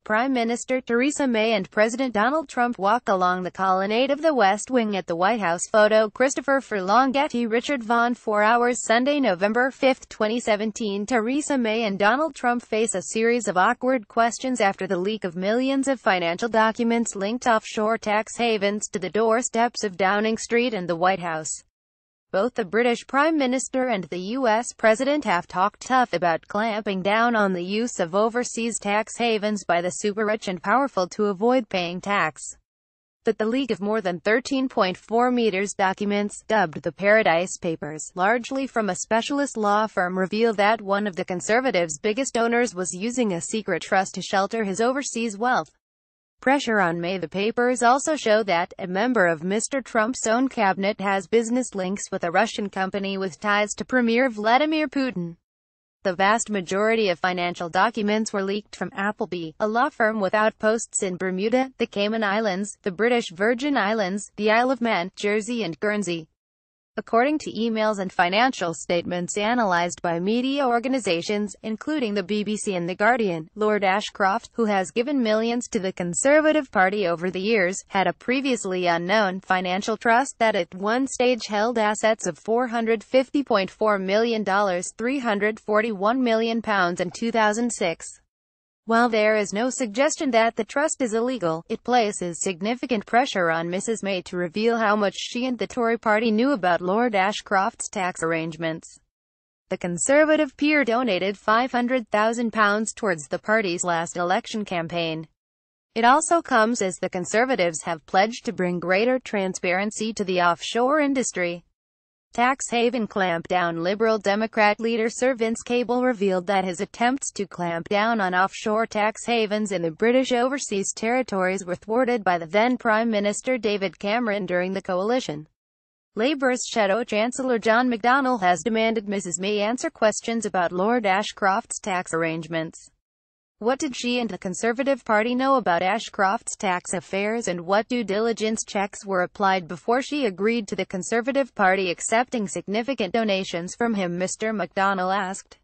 Prime Minister Theresa May and President Donald Trump walk along the Colonnade of the West Wing at the White House. Photo Christopher FurlongGetty Richard Vaughan 4 hours Sunday, November 5, 2017 Theresa May and Donald Trump face a series of awkward questions after the leak of millions of financial documents linked offshore tax havens to the doorsteps of Downing Street and the White House. Both the British Prime Minister and the US President have talked tough about clamping down on the use of overseas tax havens by the super-rich and powerful to avoid paying tax. But the leak of more than 13.4 meters documents, dubbed the Paradise Papers, largely from a specialist law firm, revealed that one of the Conservatives' biggest donors was using a secret trust to shelter his overseas wealth. Pressure on May. The papers also show that a member of Mr. Trump's own cabinet has business links with a Russian company with ties to Premier Vladimir Putin. The vast majority of financial documents were leaked from Appleby, a law firm with outposts in Bermuda, the Cayman Islands, the British Virgin Islands, the Isle of Man, Jersey and Guernsey. According to emails and financial statements analyzed by media organizations, including the BBC and The Guardian, Lord Ashcroft, who has given millions to the Conservative Party over the years, had a previously unknown financial trust that at one stage held assets of $450.4 million, £341 million in 2006. While there is no suggestion that the trust is illegal, it places significant pressure on Mrs. May to reveal how much she and the Tory party knew about Lord Ashcroft's tax arrangements. The Conservative peer donated £500,000 towards the party's last election campaign. It also comes as the Conservatives have pledged to bring greater transparency to the offshore industry. Tax haven clampdown. Liberal Democrat leader Sir Vince Cable revealed that his attempts to clamp down on offshore tax havens in the British overseas territories were thwarted by the then Prime Minister David Cameron during the coalition. Labour's Shadow Chancellor John McDonnell has demanded Mrs. May answer questions about Lord Ashcroft's tax arrangements. What did she and the Conservative Party know about Ashcroft's tax affairs, and what due diligence checks were applied before she agreed to the Conservative Party accepting significant donations from him? Mr. McDonnell asked.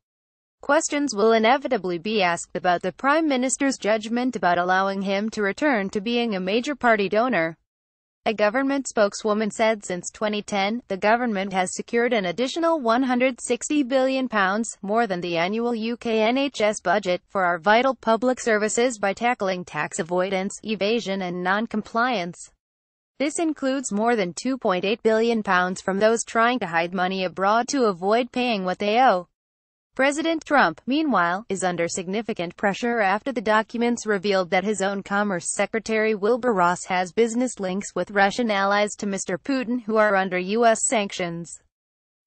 Questions will inevitably be asked about the Prime Minister's judgment about allowing him to return to being a major party donor. A government spokeswoman said since 2010, the government has secured an additional £160 billion, more than the annual UK NHS budget, for our vital public services by tackling tax avoidance, evasion and non-compliance. This includes more than £2.8 billion from those trying to hide money abroad to avoid paying what they owe. President Trump, meanwhile, is under significant pressure after the documents revealed that his own Commerce Secretary Wilbur Ross has business links with Russian allies to Mr. Putin who are under U.S. sanctions.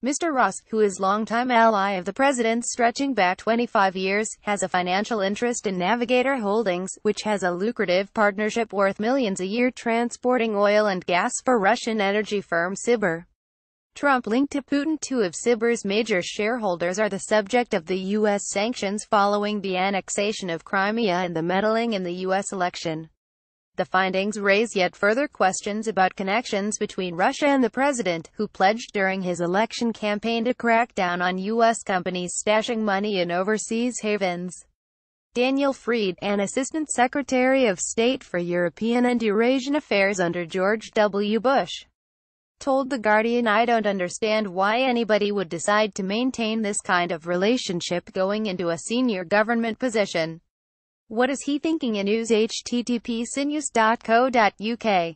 Mr. Ross, who is longtime ally of the president's stretching back 25 years, has a financial interest in Navigator Holdings, which has a lucrative partnership worth millions a year transporting oil and gas for Russian energy firm Sibur. Trump linked to Putin. Two of Sibur's major shareholders are the subject of the U.S. sanctions following the annexation of Crimea and the meddling in the U.S. election. The findings raise yet further questions about connections between Russia and the president, who pledged during his election campaign to crack down on U.S. companies stashing money in overseas havens. Daniel Freed, an Assistant Secretary of State for European and Eurasian Affairs under George W. Bush, told The Guardian, "I don't understand why anybody would decide to maintain this kind of relationship going into a senior government position. What is he thinking?" In news http://sinews.co.uk